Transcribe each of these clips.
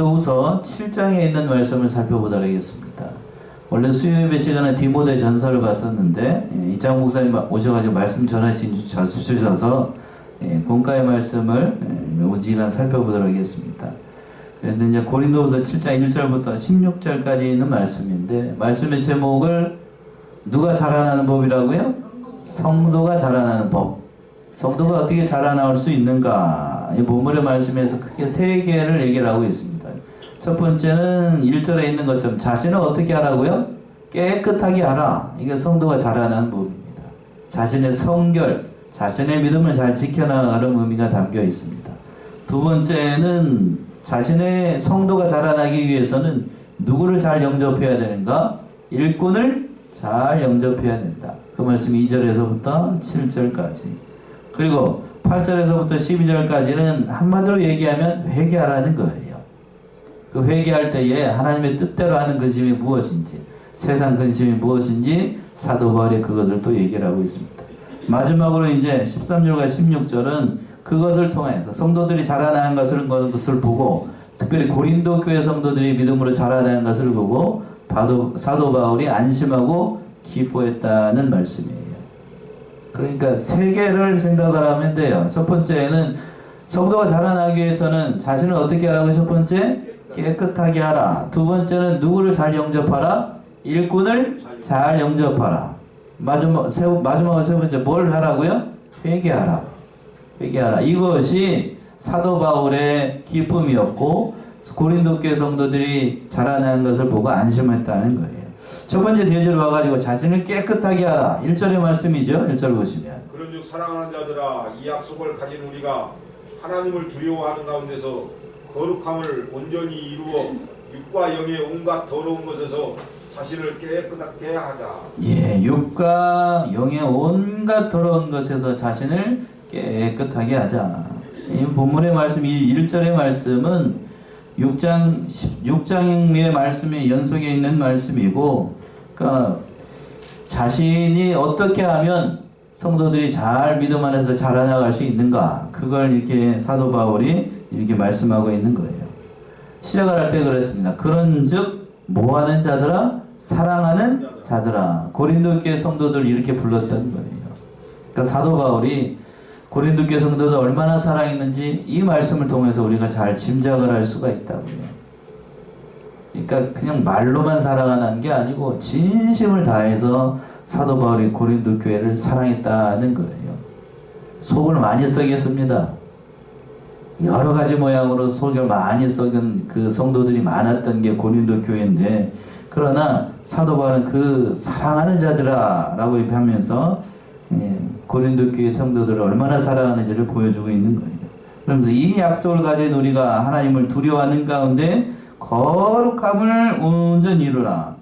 고린도후서 7장에 있는 말씀을 살펴보도록 하겠습니다. 원래 수요예배 시간에 디모데 전서를 봤었는데 이장 목사님 오셔가지고 말씀 전하주셔서 본가의 말씀을 오지간 살펴보도록 하겠습니다. 그래서 이제 고린도후서 7장 1절부터 16절까지 있는 말씀인데, 말씀의 제목을 누가 자라나는 법이라고요? 성도가 자라나는 법. 성도가 어떻게 자라나올 수 있는가? 이 본문의 말씀에서 크게 세 개를 얘기를 하고 있습니다. 첫 번째는 1절에 있는 것처럼 자신을 어떻게 하라고요? 깨끗하게 하라. 이게 성도가 자라나는 법입니다. 자신의 성결, 자신의 믿음을 잘 지켜나가는 의미가 담겨 있습니다. 두 번째는 자신의 성도가 자라나기 위해서는 누구를 잘 영접해야 되는가? 일꾼을 잘 영접해야 된다. 그 말씀이 2절에서부터 7절까지. 그리고 8절에서부터 12절까지는 한마디로 얘기하면 회개하라는 거예요. 그 회개할 때에 하나님의 뜻대로 하는 근심이 무엇인지, 세상 근심이 무엇인지 사도 바울이 그것을 또 얘기를 하고 있습니다. 마지막으로 이제 13절과 16절은 그것을 통해서 성도들이 자라나는 것을 보고, 특별히 고린도 교회 성도들이 믿음으로 자라나는 것을 보고 사도 바울이 안심하고 기뻐했다는 말씀이에요. 그러니까 세 개를 생각을 하면 돼요. 첫 번째는 성도가 자라나기 위해서는 자신을 어떻게 하라고? 첫 번째, 깨끗하게 하라. 두 번째는 누구를 잘 영접하라? 일꾼을 잘 영접하라. 마지막으로 세 번째 뭘 하라고요? 회개하라. 회개하라. 이것이 사도 바울의 기쁨이었고 고린도 교회 성도들이 자라나는 것을 보고 안심했다는 거예요. 첫 번째 대절 와가지고 자신을 깨끗하게 하라. 1절의 말씀이죠. 1절 보시면, 그런즉 사랑하는 자들아, 이 약속을 가진 우리가 하나님을 두려워하는 가운데서 거룩함을 온전히 이루어 육과 영의 온갖 더러운 것에서 자신을 깨끗하게 하자. 예, 육과 영의 온갖 더러운 것에서 자신을 깨끗하게 하자. 이 본문의 말씀, 이 1절의 말씀은 6장의 말씀이 연속에 있는 말씀이고, 그러니까 자신이 어떻게 하면 성도들이 잘 믿음 안에서 자라나갈 수 있는가, 그걸 이렇게 사도 바울이 이렇게 말씀하고 있는 거예요. 시작을 할 때 그랬습니다. 그런즉 뭐하는 자들아? 사랑하는 자들아. 고린도 교회 성도들 이렇게 불렀던 거예요. 그러니까 사도 바울이 고린도 교회 성도들 얼마나 사랑했는지 이 말씀을 통해서 우리가 잘 짐작을 할 수가 있다고요. 그러니까 그냥 말로만 사랑하는 게 아니고 진심을 다해서 사도 바울이 고린도 교회를 사랑했다는 거예요. 속을 많이 썩였습니다. 여러 가지 모양으로 속을 많이 썩은 그 성도들이 많았던 게 고린도 교회인데, 그러나 사도 바울은 그 사랑하는 자들아 라고 하면서 고린도 교회 성도들을 얼마나 사랑하는지를 보여주고 있는 거예요. 그러면서 이 약속을 가진 우리가 하나님을 두려워하는 가운데 거룩함을 온전히 이루라.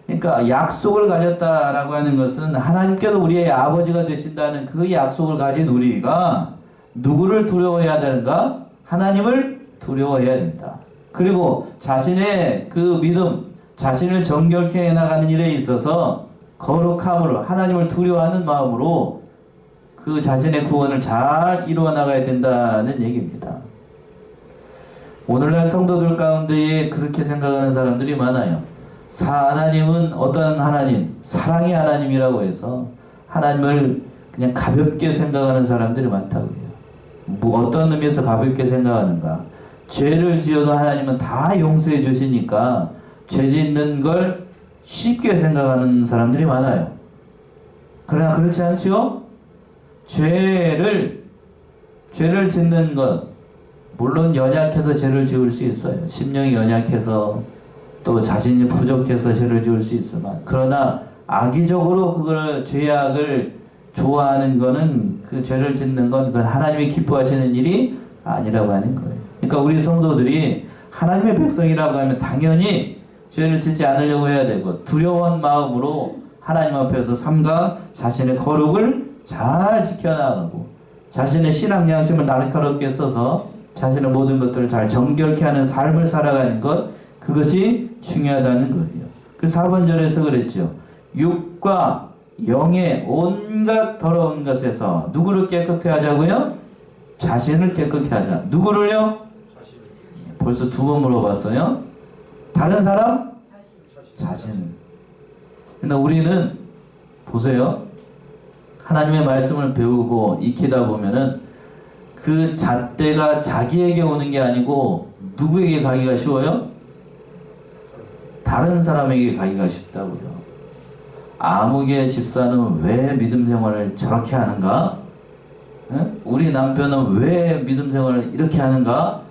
그러니까 약속을 가졌다라고 하는 것은 하나님께서 우리의 아버지가 되신다는 그 약속을 가진 우리가 누구를 두려워해야 되는가? 하나님을 두려워해야 된다. 그리고 자신의 그 믿음, 자신을 정결케 해나가는 일에 있어서 거룩함으로, 하나님을 두려워하는 마음으로 그 자신의 구원을 잘 이루어 나가야 된다는 얘기입니다. 오늘날 성도들 가운데에 그렇게 생각하는 사람들이 많아요. 하나님은 어떤 하나님? 사랑의 하나님이라고 해서 하나님을 그냥 가볍게 생각하는 사람들이 많다고요. 어떤 의미에서 가볍게 생각하는가? 죄를 지어도 하나님은 다 용서해 주시니까 죄 짓는 걸 쉽게 생각하는 사람들이 많아요. 그러나 그렇지 않지요? 죄를 짓는 것, 물론 연약해서 죄를 지을 수 있어요. 심령이 연약해서 또 자신이 부족해서 죄를 지을 수 있지만, 그러나 악의적으로 그걸 죄악을 좋아하는 거는, 그 죄를 짓는 건 그건 하나님이 기뻐하시는 일이 아니라고 하는 거예요. 그러니까 우리 성도들이 하나님의 백성이라고 하면 당연히 죄를 짓지 않으려고 해야 되고, 두려운 마음으로 하나님 앞에서 삼가 자신의 거룩을 잘 지켜나가고 자신의 신앙 양심을 날카롭게 써서 자신의 모든 것들을 잘 정결케 하는 삶을 살아가는 것, 그것이 중요하다는 거예요. 그 4번 절에서 그랬죠. 육과 영의 온갖 더러운 것에서 누구를 깨끗게 하자고요? 자신을 깨끗게 하자. 누구를요? 벌써 두 번 물어봤어요. 다른 사람? 자신. 근데 우리는 보세요. 하나님의 말씀을 배우고 익히다 보면은 그 잣대가 자기에게 오는 게 아니고 누구에게 가기가 쉬워요? 다른 사람에게 가기가 쉽다고요. 아무개 집사는 왜 믿음 생활을 저렇게 하는가? 우리 남편은 왜 믿음 생활을 이렇게 하는가?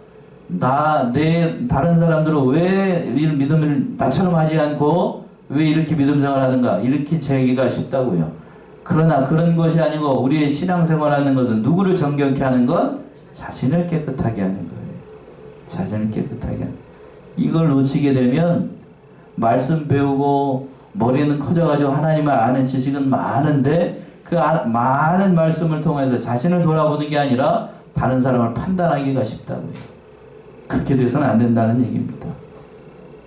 다른 사람들은 왜 믿음을 나처럼 하지 않고 왜 이렇게 믿음 생활을 하는가? 이렇게 제기가 쉽다고요. 그러나 그런 것이 아니고 우리의 신앙생활하는 것은 누구를 정결케 하는 것? 자신을 깨끗하게 하는 거예요. 자신을 깨끗하게 하는. 이걸 놓치게 되면 말씀 배우고 머리는 커져가지고 하나님을 아는 지식은 많은데 그 많은 말씀을 통해서 자신을 돌아보는 게 아니라 다른 사람을 판단하기가 쉽다고요. 그렇게 돼서는 안 된다는 얘기입니다.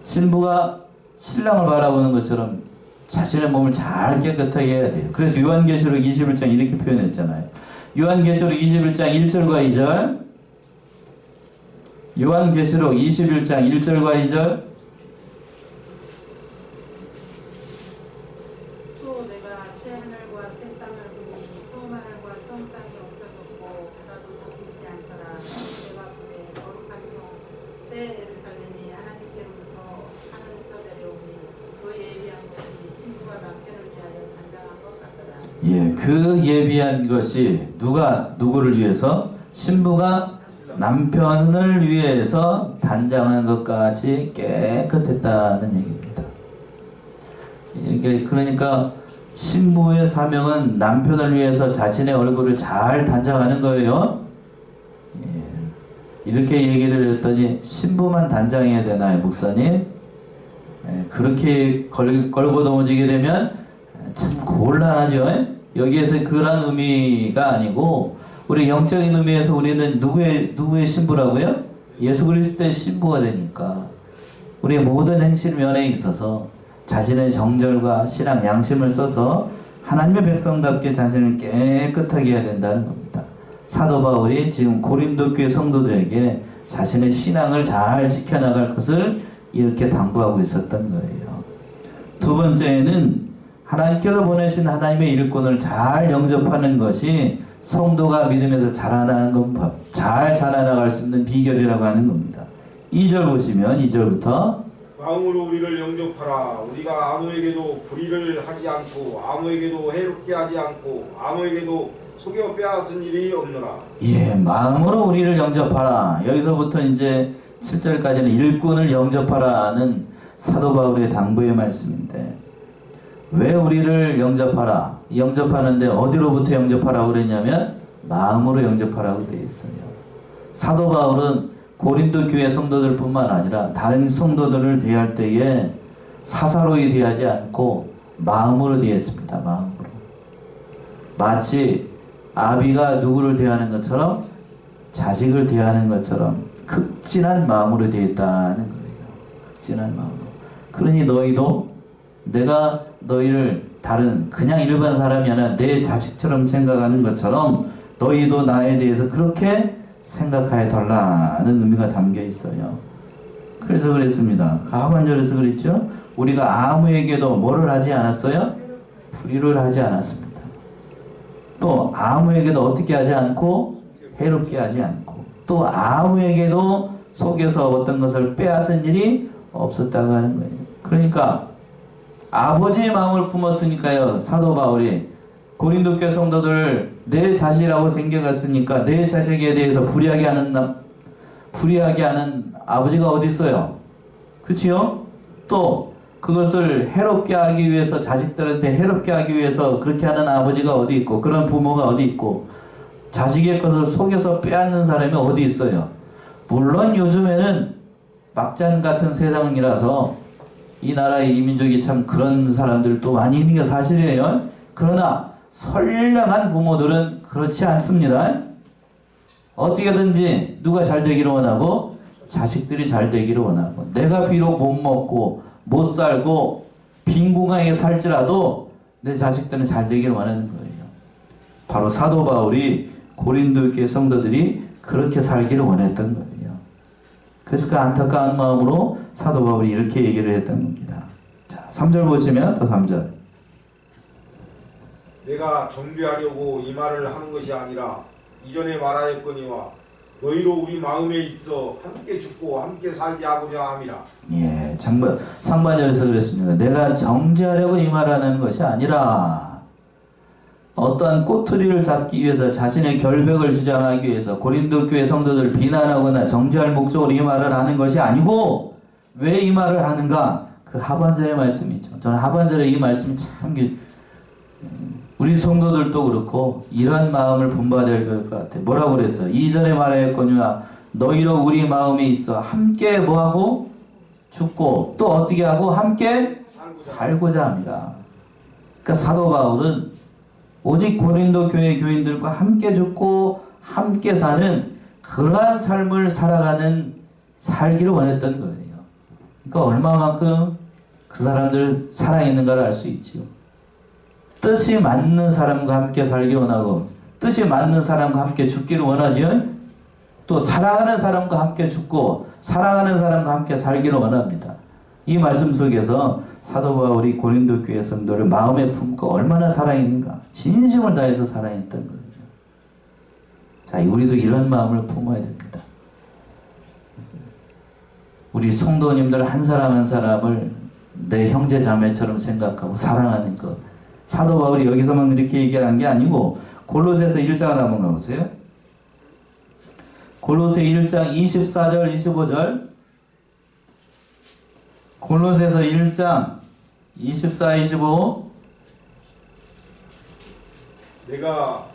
신부가 신랑을 바라보는 것처럼 자신의 몸을 잘 깨끗하게 해야 돼요. 그래서 요한계시록 21장 이렇게 표현했잖아요. 요한계시록 21장 1절과 2절. 요한계시록 21장 1절과 2절. 또 내가 새 하늘과 새 땅을 보니 처음 하늘과 처음 땅이 없어졌고 바다도 다시 있지 않더라. 내가 보니 거룩한 성 새 예루살렘이 하나님께로부터 하늘에서 내려오니 그의 예비한 것이 신부가 남편을 위하여 단장한 것 같더라. 예, 그 예비한 것이 누구를 위해서? 신부가 남편을 위해서 단장한 것까지 깨끗했다는 얘기입니다. 이게 그러니까 신부의 사명은 남편을 위해서 자신의 얼굴을 잘 단장하는 거예요. 예, 이렇게 얘기를 했더니 신부만 단장해야 되나요, 목사님? 예, 그렇게 걸고 넘어지게 되면 참 곤란하죠. 여기에서 그런 의미가 아니고 우리 영적인 의미에서 우리는 누구의 신부라고요? 예수 그리스도의 신부가 되니까 우리의 모든 행실 면에 있어서 자신의 정절과 신앙 양심을 써서 하나님의 백성답게 자신을 깨끗하게 해야 된다는 겁니다. 사도 바울이 지금 고린도 교회 성도들에게 자신의 신앙을 잘 지켜나갈 것을 이렇게 당부하고 있었던 거예요. 두 번째는 하나님께서 보내신 하나님의 일꾼을 잘 영접하는 것이 성도가 믿음에서 잘 자라나갈 수 있는 비결이라고 하는 겁니다. 2절 보시면 2절부터 마음으로 우리를 영접하라. 우리가 아무에게도 불의를 하지 않고 아무에게도 해롭게 하지 않고 아무에게도 속여 빼앗은 일이 없노라. 예, 마음으로 우리를 영접하라. 여기서부터 이제 7절까지는 일꾼을 영접하라는 사도 바울의 당부의 말씀인데 왜 우리를 영접하라? 영접하는데 어디로부터 영접하라고 그랬냐면 마음으로 영접하라고 되어 있어요. 사도 바울은 고린도 교회 성도들 뿐만 아니라 다른 성도들을 대할 때에 사사로이 대하지 않고 마음으로 대했습니다. 마음으로. 마치 아비가 누구를 대하는 것처럼 자식을 대하는 것처럼 극진한 마음으로 대했다는 거예요. 극진한 마음으로. 그러니 너희도 내가 너희를 다른 그냥 일반 사람이 아니라 내 자식처럼 생각하는 것처럼 너희도 나에 대해서 그렇게 생각하여 달라는 의미가 담겨 있어요. 그래서 그랬습니다. 하반절에서 그랬죠. 우리가 아무에게도 뭐를 하지 않았어요? 불의를 하지 않았습니다. 또 아무에게도 어떻게 하지 않고 해롭게 하지 않고 또 아무에게도 속여서 어떤 것을 빼앗은 일이 없었다고 하는 거예요. 그러니까 아버지의 마음을 품었으니까요. 사도 바울이 고린도 교회 성도들 내 자식이라고 생겨갔으니까 내 자식에 대해서 불의하게 하는 아버지가 어디 있어요? 그치요? 또 그것을 해롭게 하기 위해서 자식들한테 해롭게 하기 위해서 그렇게 하는 아버지가 어디 있고 그런 부모가 어디 있고 자식의 것을 속여서 빼앗는 사람이 어디 있어요? 물론 요즘에는 막잔 같은 세상이라서 이 나라의 이민족이 참 그런 사람들도 많이 있는 게 사실이에요. 그러나 선량한 부모들은 그렇지 않습니다. 어떻게든지 누가 잘 되기를 원하고 자식들이 잘 되기를 원하고 내가 비록 못 먹고 못 살고 빈궁하게 살지라도 내 자식들은 잘 되기를 원하는 거예요. 바로 사도 바울이 고린도 교회 성도들이 그렇게 살기를 원했던 거예요. 그래서 그 안타까운 마음으로 사도 바울이 이렇게 얘기를 했던 겁니다. 자, 3절 보시면 또 3절. 내가 정죄하려고 이 말을 하는 것이 아니라 이전에 말하였거니와 너희로 우리 마음에 있어 함께 죽고 함께 살게 하고자 함이라. 예, 상반절에서 그랬습니다. 내가 정죄하려고 이 말하는 것이 아니라 어떠한 꼬투리를 잡기 위해서 자신의 결백을 주장하기 위해서 고린도 교회 성도들을 비난하거나 정죄할 목적으로 이 말을 하는 것이 아니고 왜 이 말을 하는가? 그 하반절의 말씀이죠. 저는 하반절에 이 말씀이 참 우리 성도들도 그렇고 이런 마음을 본받아야 될 것 같아요. 뭐라고 그랬어요? 이전에 말하였거니와 너희로 우리 마음에 있어 함께 뭐하고? 죽고 또 어떻게 하고? 함께 살고자 합니다. 그러니까 사도 바울은 오직 고린도 교회 교인들과 함께 죽고 함께 사는 그러한 삶을 살기를 원했던 거예요. 그러니까 얼마만큼 그 사람들 살아있는가를 알 수 있지요. 뜻이 맞는 사람과 함께 살기 원하고 뜻이 맞는 사람과 함께 죽기를 원하지요. 또 사랑하는 사람과 함께 죽고 사랑하는 사람과 함께 살기를 원합니다. 이 말씀 속에서 사도 바울이 고린도 교회 성도를 마음에 품고 얼마나 사랑했는가, 진심을 다해서 사랑했던 거예요. 자, 우리도 이런 마음을 품어야 됩니다. 우리 성도님들 한 사람 한 사람을 내 형제 자매처럼 생각하고 사랑하는 것. 사도 바울이 여기서만 이렇게 얘기한 게 아니고 골로새서 1장을 한번 가보세요. 골로새 1장 24절 25절. 골로새서 1장 24, 25. 내가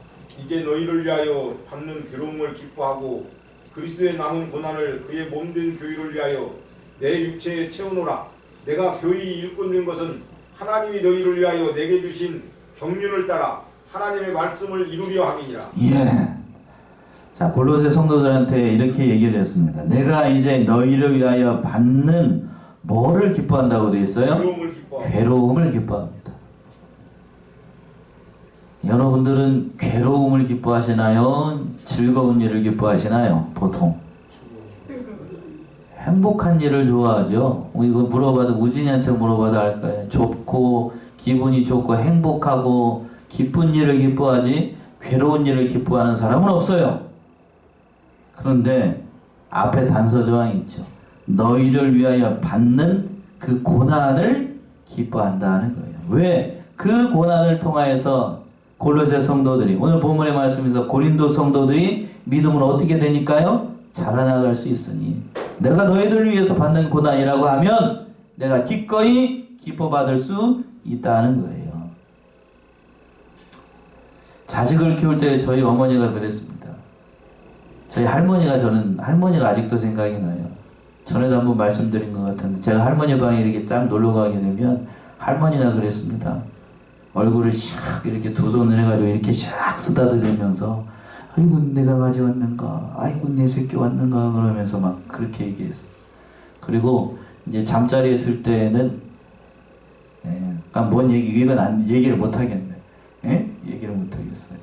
이제 너희를 위하여 받는 괴로움을 기뻐하고 그리스도의 남은 고난을 그의 몸된 교회를 위하여 내 육체에 채우노라. 내가 교회의 일꾼된 것은 하나님이 너희를 위하여 내게 주신 경륜을 따라 하나님의 말씀을 이루려 함이니라. 예. 자, 골로새 성도들한테 이렇게 얘기를 했습니다. 내가 이제 너희를 위하여 받는 뭐를 기뻐한다고 되어 있어요? 괴로움을 기뻐합니다. 여러분들은 괴로움을 기뻐하시나요? 즐거운 일을 기뻐하시나요? 보통 행복한 일을 좋아하죠. 이거 물어봐도 우진이한테 물어봐도 알 거예요. 좋고 기분이 좋고 행복하고 기쁜 일을 기뻐하지 괴로운 일을 기뻐하는 사람은 없어요. 그런데 앞에 단서 조항이 있죠. 너희를 위하여 받는 그 고난을 기뻐한다는 거예요. 왜? 그 고난을 통하여서 골로새 성도들이 오늘 본문의 말씀에서 고린도 성도들이 믿음으로 어떻게 되니까요? 자라나갈 수 있으니 내가 너희들을 위해서 받는 고난이라고 하면 내가 기꺼이 기뻐받을 수 있다는 거예요. 자식을 키울 때 저희 어머니가 그랬습니다. 저희 저는 할머니가 아직도 생각이 나요. 전에도 한번 말씀드린 것 같은데 제가 할머니 방에 이렇게 쫙 놀러 가게 되면 할머니가 그랬습니다. 얼굴을 샥 이렇게 두 손을 해가지고 이렇게 샥 쓰다듬으면서 아이고 내가 가져왔는가, 아이고 내 새끼 왔는가 그러면서 막 그렇게 얘기했어요. 그리고 이제 잠자리에 들 때는 뭔 이건 얘기를 못 하겠네. 얘기를 못 하겠어요.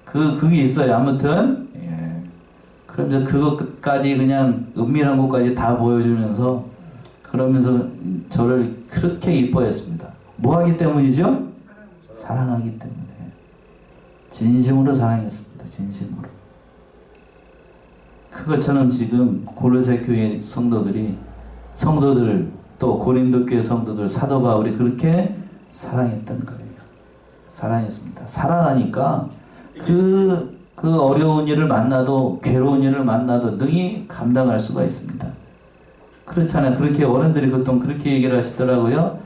그게 있어요. 아무튼 그럼 이제 그것까지 그냥 은밀한 것까지 다 보여주면서 그러면서 저를 그렇게 이뻐했습니다. 뭐 하기 때문이죠? 사랑하기 때문에. 진심으로 사랑했습니다. 진심으로. 그것처럼 지금 골로새 교회 성도들 또 고린도 교회 성도들 사도 바울이 그렇게 사랑했던 거예요. 사랑했습니다. 사랑하니까 그 어려운 일을 만나도 괴로운 일을 만나도 능히 감당할 수가 있습니다. 그렇잖아요. 그렇게 어른들이 보통 그렇게 얘기를 하시더라고요.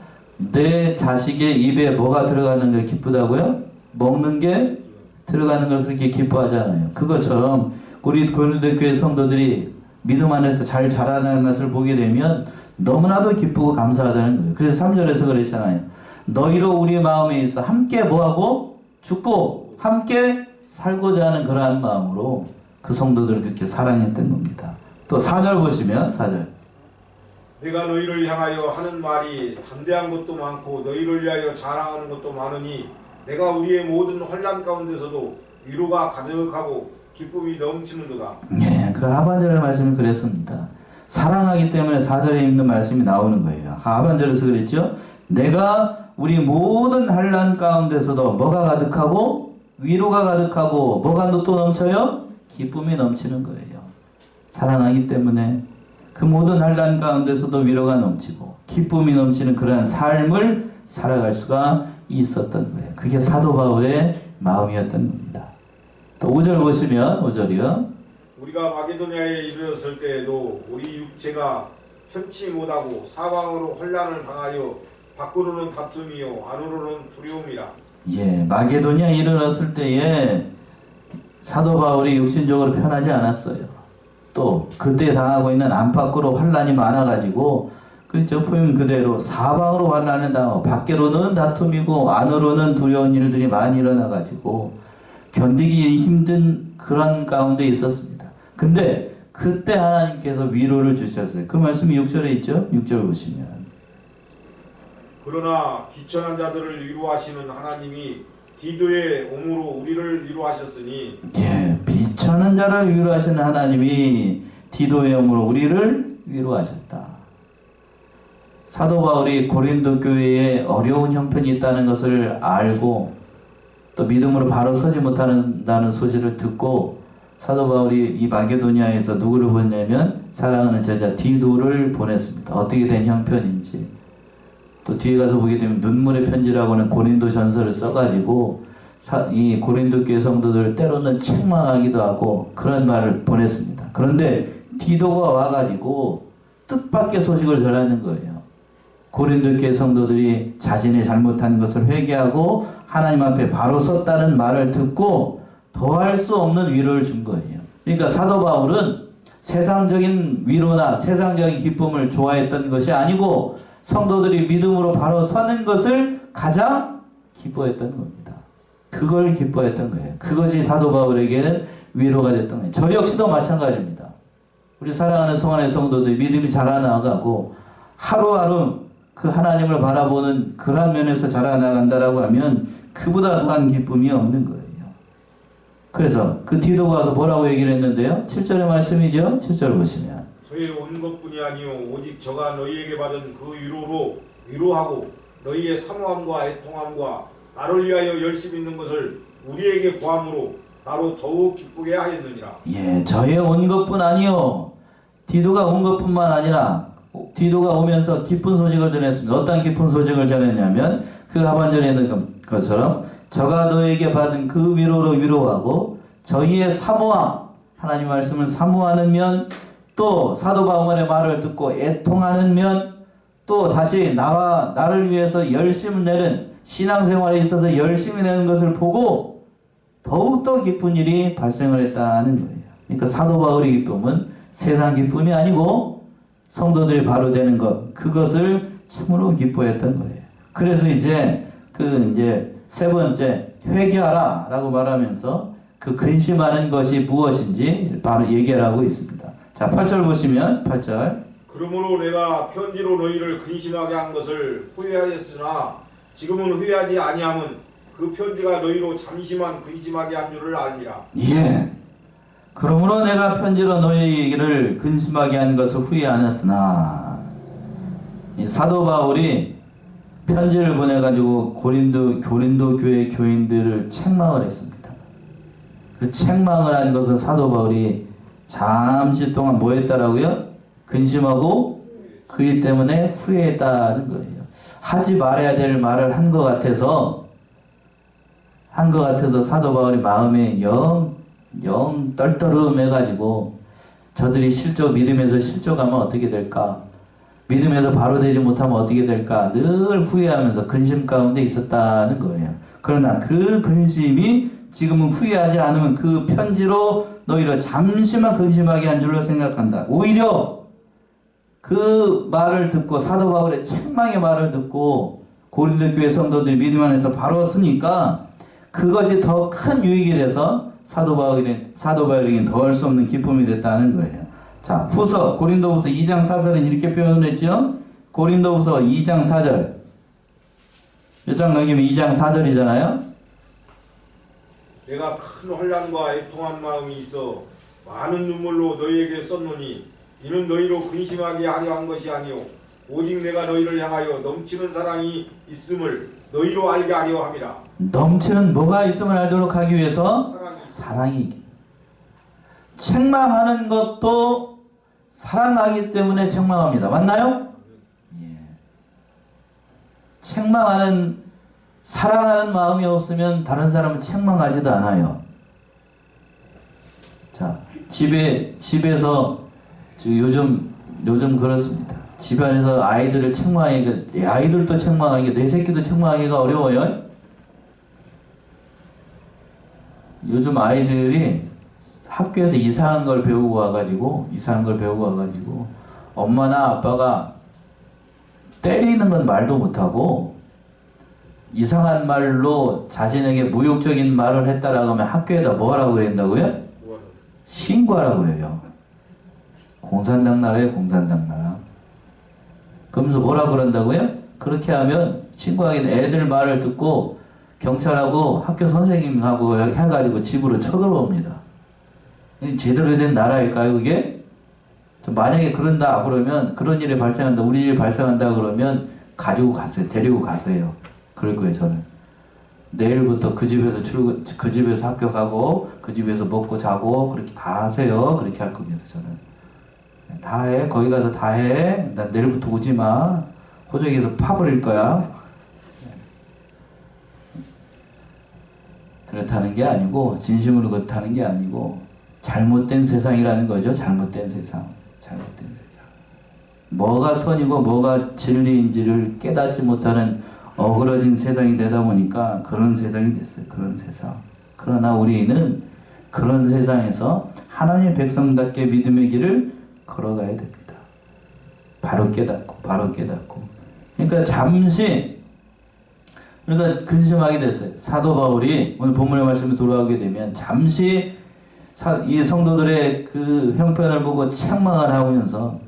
내 자식의 입에 뭐가 들어가는 게 기쁘다고요? 먹는 게 들어가는 걸 그렇게 기뻐하잖아요. 그것처럼 우리 고린도 교회 성도들이 믿음 안에서 잘 자라나는 것을 보게 되면 너무나도 기쁘고 감사하다는 거예요. 그래서 3절에서 그랬잖아요. 너희로 우리 마음에 있어 함께 뭐하고? 죽고 함께 살고자 하는 그러한 마음으로 그 성도들을 그렇게 사랑했던 겁니다. 또 4절 보시면 4절. 내가 너희를 향하여 하는 말이 담대한 것도 많고 너희를 위하여 자랑하는 것도 많으니 내가 우리의 모든 환난 가운데서도 위로가 가득하고 기쁨이 넘치는도다. 그 하반절의 말씀은 그랬습니다. 사랑하기 때문에 4절에 있는 말씀이 나오는 거예요. 하반절에서 그랬죠. 내가 우리 모든 환난 가운데서도 뭐가 가득하고 위로가 가득하고 뭐가 또 넘쳐요? 기쁨이 넘치는 거예요. 사랑하기 때문에 그 모든 환난 가운데서도 위로가 넘치고 기쁨이 넘치는 그러한 삶을 살아갈 수가 있었던 거예요. 그게 사도 바울의 마음이었던 겁니다. 또 5절 보시면 5절이요. 우리가 마게도냐에 이르렀을 때에도 우리 육체가 편치 못하고 사방으로 혼란을 당하여 밖으로는 다툼이요 안으로는 두려움이라. 예, 마게도냐에 이르렀을 때에 사도 바울이 육신적으로 편하지 않았어요. 또 그때 당하고 있는 안팎으로 환란이 많아가지고 그렇죠. 표현 그대로 사방으로 환란을 당하고 밖으로는 다툼이고 안으로는 두려운 일들이 많이 일어나가지고 견디기 힘든 그런 가운데 있었습니다. 근데 그때 하나님께서 위로를 주셨어요. 그 말씀이 6절에 있죠. 6절 보시면 그러나 비천한 자들을 위로하시는 하나님이 디도의 옴으로 우리를 위로하셨으니 예, 비천한 자를 위로하시는 하나님이 디도의 옴으로 우리를 위로하셨다. 사도 바울이 고린도 교회에 어려운 형편이 있다는 것을 알고 또 믿음으로 바로 서지 못한다는 소식을 듣고 사도 바울이 이 마게도냐에서 누구를 보냈냐면 사랑하는 제자 디도를 보냈습니다. 어떻게 된 형편인지 또 뒤에 가서 보게 되면 눈물의 편지라고는 고린도 전서를 써가지고 이 고린도 교회 성도들을 때로는 책망하기도 하고 그런 말을 보냈습니다. 그런데 디도가 와가지고 뜻밖의 소식을 전하는 거예요. 고린도 교회 성도들이 자신이 잘못한 것을 회개하고 하나님 앞에 바로 섰다는 말을 듣고 더할 수 없는 위로를 준 거예요. 그러니까 사도 바울은 세상적인 위로나 세상적인 기쁨을 좋아했던 것이 아니고 성도들이 믿음으로 바로 서는 것을 가장 기뻐했던 겁니다. 그걸 기뻐했던 거예요. 그것이 사도 바울에게는 위로가 됐던 거예요. 저 역시도 마찬가지입니다. 우리 사랑하는 성안의 성도들 믿음이 자라나가고 하루하루 그 하나님을 바라보는 그런 면에서 자라나간다라고 하면 그보다 더한 기쁨이 없는 거예요. 그래서 그 디도가 와서 뭐라고 얘기를 했는데요. 7절의 말씀이죠. 7절 보시면 저의 온 것뿐이 아니요 오직 저가 너희에게 받은 그 위로로 위로하고 너희의 사모함과 애통함과 나를 위하여 열심히 있는 것을 우리에게 구함으로 나로 더욱 기쁘게 하였느니라. 예, 저의 온 것뿐 아니요 디도가 온 것뿐만 아니라 디도가 오면서 기쁜 소식을 전했습니다. 어떤 기쁜 소식을 전했냐면 그 하반절에 있는 것처럼 저가 너에게 받은 그 위로로 위로하고 저희의 사모함 하나님 말씀을 사모하는 면 또 사도 바울의 말을 듣고 애통하는 면 또 다시 나를 위해서 열심을 내는 신앙생활에 있어서 열심히 내는 것을 보고 더욱더 기쁜 일이 발생을 했다는 거예요. 그러니까 사도 바울의 기쁨은 세상 기쁨이 아니고 성도들이 바로 되는 것 그것을 참으로 기뻐했던 거예요. 그래서 이제 세 번째 회개하라 라고 말하면서 그 근심하는 것이 무엇인지 바로 얘기를 하고 있습니다. 자 8절 보시면 8절 그러므로 내가 편지로 너희를 근심하게 한 것을 후회하였으나 지금은 후회하지 아니함은 그 편지가 너희로 잠시만 근심하게 한 줄을 알미라. 예. 그러므로 내가 편지로 너희를 근심하게 한 것을 후회하였으나 이 사도 바울이 편지를 보내가지고 고린도 교회 교인들을 책망을 했습니다. 그 책망을 한 것은 사도 바울이 잠시 동안 뭐 했다라고요? 근심하고 그일 때문에 후회했다는 거예요. 하지 말아야 될 말을 한 것 같아서 사도 바울이 마음에 영 떨떠름해가지고 저들이 믿음에서 실족하면 어떻게 될까? 믿음에서 바로 되지 못하면 어떻게 될까? 늘 후회하면서 근심 가운데 있었다는 거예요. 그러나 그 근심이 지금은 후회하지 않으면 그 편지로 너희를 잠시만 근심하게 한 줄로 생각한다. 오히려 그 말을 듣고 사도 바울의 책망의 말을 듣고 고린도 교회 성도들이 믿음 안에서 바로 서니까 그것이 더 큰 유익이 돼서 사도 바울에게는 더할 수 없는 기쁨이 됐다는 거예요. 자, 후서 고린도후서 2장 4절은 이렇게 표현했죠. 고린도후서 2장 4절. 몇 장 넘기면 2장 4절이잖아요. 내가 큰 혼란과 애통한 마음이 있어 많은 눈물로 너희에게 썼노니 이는 너희로 근심하게 하려 한 것이 아니요 오직 내가 너희를 향하여 넘치는 사랑이 있음을 너희로 알게 하려 함이라. 넘치는 뭐가 있음을 알도록 하기 위해서 사랑이. 책망하는 것도 사랑하기 때문에 책망합니다. 맞나요? 예. 책망하는, 사랑하는 마음이 없으면 다른 사람은 책망하지도 않아요. 자, 집에서 요즘 그렇습니다. 집안에서 아이들을 책망하기가, 아이들도 책망하기가, 내 새끼도 책망하기가 어려워요. 요즘 아이들이 학교에서 이상한 걸 배우고 와가지고 엄마나 아빠가 때리는 건 말도 못하고 이상한 말로 자신에게 모욕적인 말을 했다라고 하면 학교에다 뭐라고 그랬다고요? 신고하라고 그래요. 공산당 나라에 공산당 나라. 그러면서 뭐라고 그런다고요? 그렇게 하면 신고하기는 애들 말을 듣고 경찰하고 학교 선생님하고 해가지고 집으로 쳐들어옵니다. 제대로 된 나라일까요, 그게? 만약에 그런다 그러면, 그런 일이 발생한다, 우리 일이 발생한다 그러면 가지고 가세요. 데리고 가세요. 그럴 거예요, 저는. 내일부터 그 집에서 학교 가고, 그 집에서 먹고 자고, 그렇게 다 하세요. 그렇게 할 겁니다, 저는. 다 해. 거기 가서 다 해. 난 내일부터 오지 마. 호적에서 파버릴 거야. 그렇다는 게 아니고, 진심으로 그렇다는 게 아니고, 잘못된 세상이라는 거죠. 잘못된 세상. 뭐가 선이고 뭐가 진리인지를 깨닫지 못하는 어그러진 세상이 되다 보니까 그런 세상이 됐어요. 그런 세상. 그러나 우리는 그런 세상에서 하나님의 백성답게 믿음의 길을 걸어가야 됩니다. 바로 깨닫고. 그러니까 잠시, 그러니까 근심하게 됐어요. 사도 바울이 오늘 본문의 말씀에 돌아오게 되면 잠시 이 성도들의 그 형편을 보고 책망을 하면서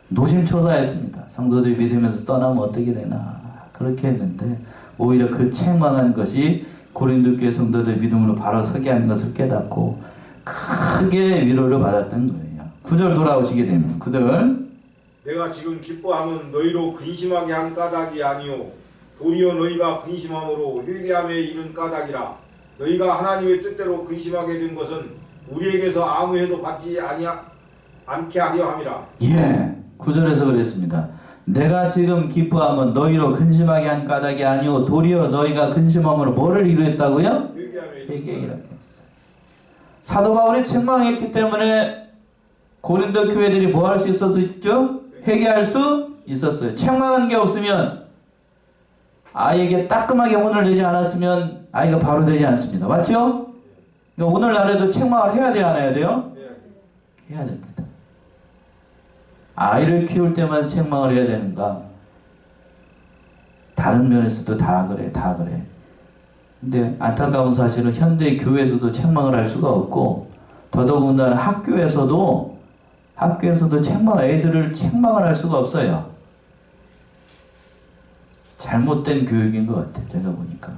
노심초사했습니다. 성도들이 믿으면서 떠나면 어떻게 되나 그렇게 했는데 오히려 그 책망한 것이 고린도 교회 성도들 믿음으로 바로 서게 하는 것을 깨닫고 크게 위로를 받았던 거예요. 9절 돌아오시게 되면 9절 내가 지금 기뻐함은 너희로 근심하게 한 까닭이 아니요 도리어 너희가 근심함으로 회개함에 이른 까닭이라. 너희가 하나님의 뜻대로 근심하게 된 것은 우리에게서 아무 해도 받지 않게 하려 함이라. 예, 9절에서 그랬습니다. 내가 지금 기뻐함은 너희로 근심하게 한 까닭이 아니오 도리어 너희가 근심함으로 뭐를 이루었다고요? 회개하라 했어요. 사도 바울이 책망했기 때문에 고린도 교회들이 뭐 할 수 있었죠? 회개할 수 있었어요. 책망한 게 없으면 아이에게 따끔하게 혼을 내지 않았으면 아이가 바로 되지 않습니다. 맞죠? 그러니까 오늘날에도 책망을 해야 돼요, 안 해야 돼요? 해야 됩니다. 아이를 키울 때만 책망을 해야 되는가? 다른 면에서도 다 그래. 근데 안타까운 사실은 현대 교회에서도 책망을 할 수가 없고 더더군다나 학교에서도 애들을 책망을 할 수가 없어요. 잘못된 교육인 것 같아요, 제가 보니까.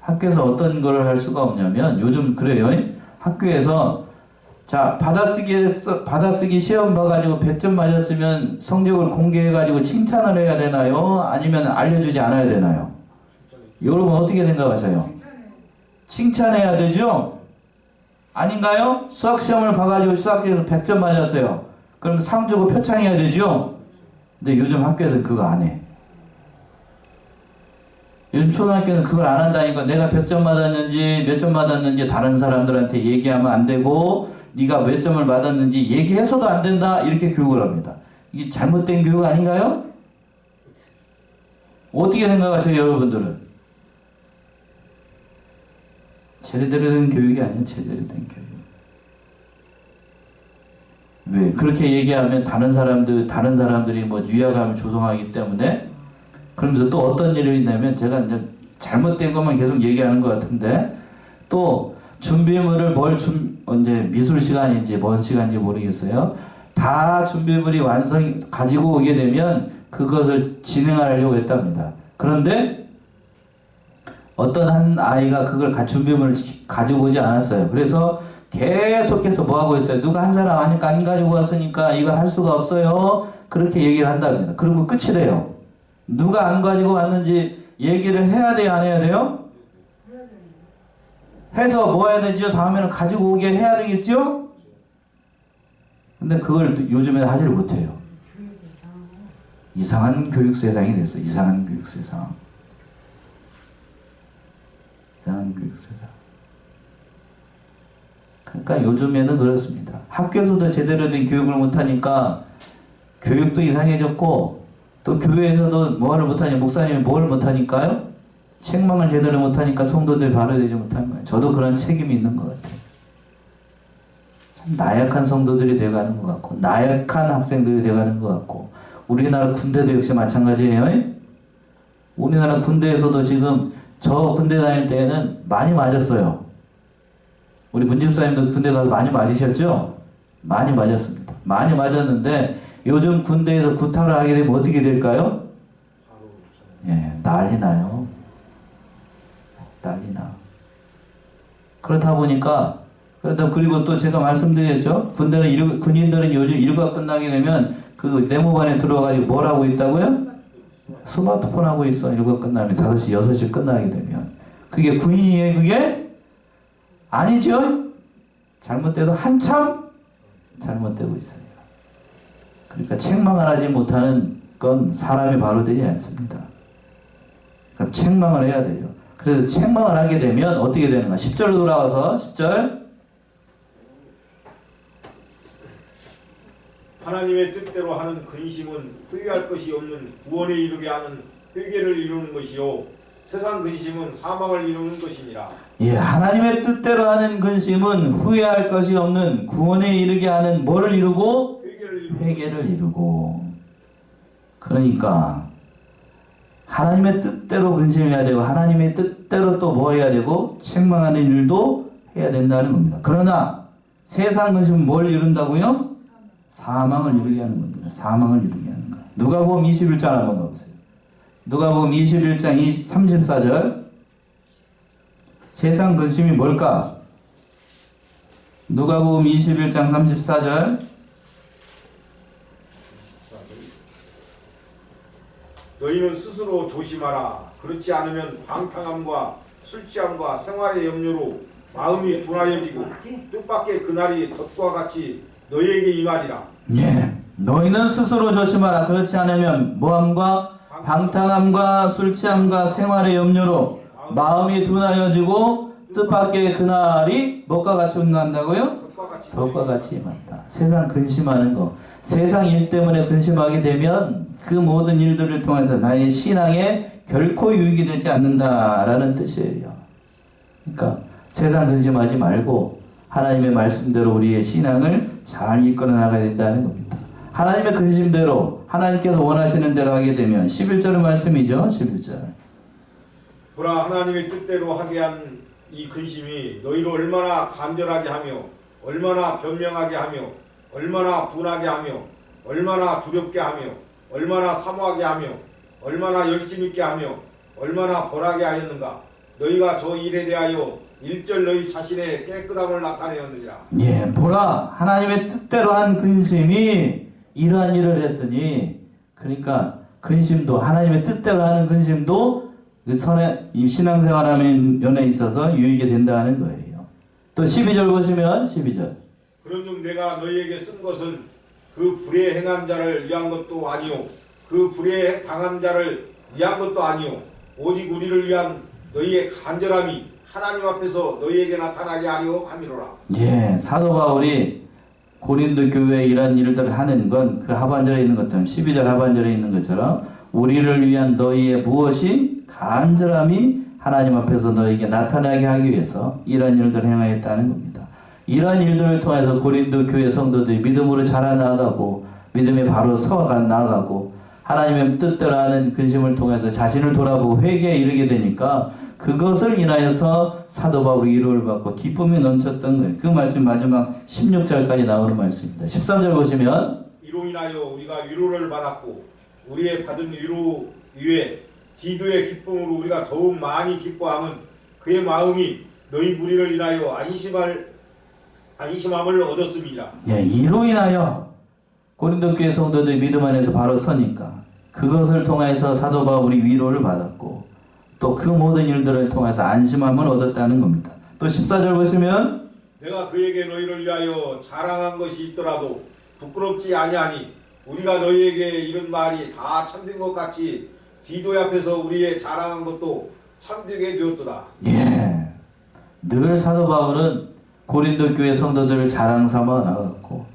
학교에서 어떤 걸 할 수가 없냐면 요즘 그래요. 학교에서 자 받아쓰기 시험 봐가지고 100점 맞았으면 성적을 공개해가지고 칭찬을 해야 되나요? 아니면 알려주지 않아야 되나요? 여러분 어떻게 생각하세요? 칭찬해야 되죠? 아닌가요? 수학 시험을 봐가지고 수학에서 100점 맞았어요. 그럼 상 주고 표창해야 되죠? 근데 요즘 학교에서는 그거 안 해. 요즘 초등학교는 그걸 안 한다니까. 내가 100점 맞았는지 몇 점 맞았는지 다른 사람들한테 얘기하면 안 되고 네가 몇 점을 맞았는지 얘기해서도 안 된다 이렇게 교육을 합니다. 이게 잘못된 교육 아닌가요? 어떻게 생각하세요 여러분들은? 제대로 된 교육이 아니에요. 제대로 된 교육. 왜? 그렇게 얘기하면 다른 사람들이 뭐 유야감을 조성하기 때문에. 그러면서 또 어떤 일이 있냐면 제가 이제 잘못된 것만 계속 얘기하는 것 같은데 또 준비물을 이제 미술 시간인지 뭔 시간인지 모르겠어요. 다 준비물이 가지고 오게 되면 그것을 진행하려고 했답니다. 그런데 어떤 한 아이가 그걸 준비물을 가지고 오지 않았어요. 그래서 계속해서 뭐 하고 있어요? 누가 한 사람 하니까 안 가지고 왔으니까 이걸 할 수가 없어요. 그렇게 얘기를 한답니다. 그리고 끝이래요. 누가 안 가지고 왔는지 얘기를 해야 돼요? 안 해야 돼요? 해서 뭐 해야 되죠? 다음에는 가지고 오게 해야 되겠죠? 근데 그걸 요즘에는 하지를 못해요. 이상한 교육 세상이 됐어. 이상한 교육 세상. 이상한 교육 세상. 그러니까 요즘에는 그렇습니다. 학교에서도 제대로 된 교육을 못하니까 교육도 이상해졌고, 또 교회에서도 뭐를 못하니, 목사님이 뭘 못하니까요? 책망을 제대로 못하니까 성도들이 바로되지 못한 거예요. 저도 그런 책임이 있는 것 같아요. 참 나약한 성도들이 돼가는 것 같고, 나약한 학생들이 돼가는 것 같고, 우리나라 군대도 역시 마찬가지예요. 우리나라 군대에서도 지금 저 군대 다닐 때에는 많이 맞았어요. 우리 문집사님도 군대 가서 많이 맞으셨죠? 많이 맞았습니다. 많이 맞았는데 요즘 군대에서 구타를 하게 되면 어떻게 될까요? 예, 난리 나요. 난리 나. 그렇다 보니까, 그리고 또 제가 말씀드렸죠? 군인들은 요즘 일과 끝나게 되면 그 네모반에 들어가지고 뭘 하고 있다고요? 스마트폰 하고 있어. 일과 끝나면 5시, 6시 끝나게 되면. 그게 군인이에요, 그게? 아니죠? 잘못돼도 한참 잘못되고 있어요. 그러니까 책망을 하지 못하는 건 사람이 바로 되지 않습니다. 그럼 책망을 해야 돼요. 그래서 책망을 하게 되면 어떻게 되는가? 10절로 돌아와서 10절. 하나님의 뜻대로 하는 근심은 후회할 것이 없는 구원에 이르게 하는 회개를 이루는 것이요 세상 근심은 사망을 이루는 것이니라. 예, 하나님의 뜻대로 하는 근심은 후회할 것이 없는 구원에 이르게 하는 뭐를 이루고? 회개를 이루고. 그러니까 하나님의 뜻대로 근심해야 되고 하나님의 뜻대로 또 뭐 해야 되고 책망하는 일도 해야 된다는 겁니다. 그러나 세상 근심은 뭘 이룬다고요? 사망을 이루게 하는 겁니다. 사망을 이루게 하는 거. 누가복음 21장 한번 가보세요. 누가복음 21장 34절. 세상 근심이 뭘까? 누가복음 21장 34절. 너희는 스스로 조심하라. 그렇지 않으면 방탕함과 술취함과 생활의 염려로 마음이 둔하여지고 뜻밖의 그날이 덫과 같이 너희에게 임하리라. 예, 너희는 스스로 조심하라. 그렇지 않으면 모함과 방탕함과 술취함과 생활의 염려로 마음이 둔하여지고 뜻밖의 그날이 뭐가 같이 온난다고요? 덫과 같이 임한다. 세상 근심하는 거, 세상 일 때문에 근심하게 되면 그 모든 일들을 통해서 나의 신앙에 결코 유익이 되지 않는다라는 뜻이에요. 그러니까 세상 근심하지 말고 하나님의 말씀대로 우리의 신앙을 잘 이끌어 나가야 된다는 겁니다. 하나님의 근심대로 하나님께서 원하시는 대로 하게 되면 11절의 말씀이죠. 11절. 보라, 하나님의 뜻대로 하게 한 이 근심이 너희를 얼마나 간절하게 하며 얼마나 변명하게 하며 얼마나 분하게 하며 얼마나 두렵게 하며 얼마나 사모하게 하며 얼마나 열심 있게 하며 얼마나 벌하게 하였는가. 너희가 저 일에 대하여 일절 너희 자신의 깨끗함을 나타내었느니라. 예, 보라, 하나님의 뜻대로 한 근심이 이러한 일을 했으니, 그러니까 근심도, 하나님의 뜻대로 하는 근심도 그 이 신앙생활하는 연에 있어서 유익이 된다는 거예요. 또 12절 보시면 12절. 그런즉 내가 너희에게 쓴 것은 그 불에 행한 자를 위한 것도 아니요 그 불에 당한 자를 위한 것도 아니요 오직 우리를 위한 너희의 간절함이 하나님 앞에서 너희에게 나타나게 하려 함이로라. 예, 사도 바울이 고린도 교회에 이런 일들을 하는 건 그 하반절에 있는 것처럼 12절 하반절에 있는 것처럼 우리를 위한 너희의 무엇이 간절함이 하나님 앞에서 너희에게 나타나게 하기 위해서 이런 일들을 행하였다는 겁니다. 이런 일들을 통해서 고린도 교회 성도들이 믿음으로 자라나가고 믿음에 바로 서가 나가고 하나님의 뜻대로 하는 근심을 통해서 자신을 돌아보고 회개에 이르게 되니까 그것을 인하여서 사도 바울이 위로를 받고 기쁨이 넘쳤던 거예요. 그 말씀 마지막 16절까지 나오는 말씀입니다. 13절 보시면 이로 인하여 우리가 위로를 받았고 우리의 받은 위로 위에 디도의 기쁨으로 우리가 더욱 많이 기뻐함은 그의 마음이 너희 무리를 인하여 안심할 안심함을 얻었습니다. 예, 이로 인하여 고린도 교회 성도들이 믿음 안에서 바로 서니까 그것을 통해서 사도 바울이 위로를 받았고 또 그 모든 일들을 통해서 안심함을 얻었다는 겁니다. 또 14절 보시면 내가 그에게 너희를 위하여 자랑한 것이 있더라도 부끄럽지 아니하니 우리가 너희에게 이런 말이 다 참된 것 같이 디도 앞에서 우리의 자랑한 것도 참되게 되었도다. 예, 늘 사도 바울은 고린도 교회 성도들을 자랑 삼아 나갔고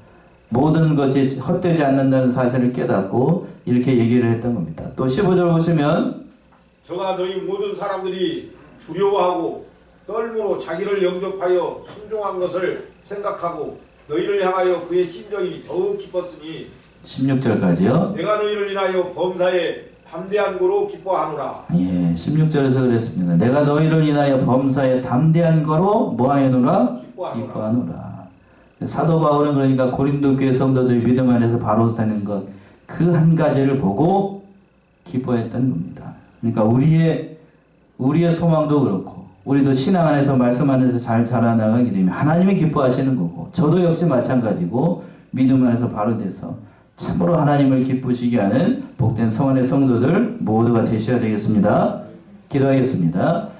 모든 것이 헛되지 않는다는 사실을 깨닫고 이렇게 얘기를 했던 겁니다. 또 15절 보시면 저가 너희 모든 사람들이 두려워하고 떨므로 자기를 영접하여 순종한 것을 생각하고 너희를 향하여 그의 심정이 더욱 기뻤으니 16절까지요. 내가 너희를 인하여 범사에 담대한 거로 기뻐하노라. 예, 16절에서 그랬습니다. 내가 너희를 인하여 범사에 담대한 거로 뭐하노라? 기뻐하노라. 사도 바울은 그러니까 고린도 교회 성도들이 믿음 안에서 바로 사는 것 그 한 가지를 보고 기뻐했던 겁니다. 그러니까 우리의 소망도 그렇고 우리도 신앙 안에서 말씀 안에서 잘 자라나가게 되면 하나님이 기뻐하시는 거고 저도 역시 마찬가지고 믿음 안에서 바로 돼서 참으로 하나님을 기쁘시게 하는 복된 성원의 성도들 모두가 되셔야 되겠습니다. 기도하겠습니다.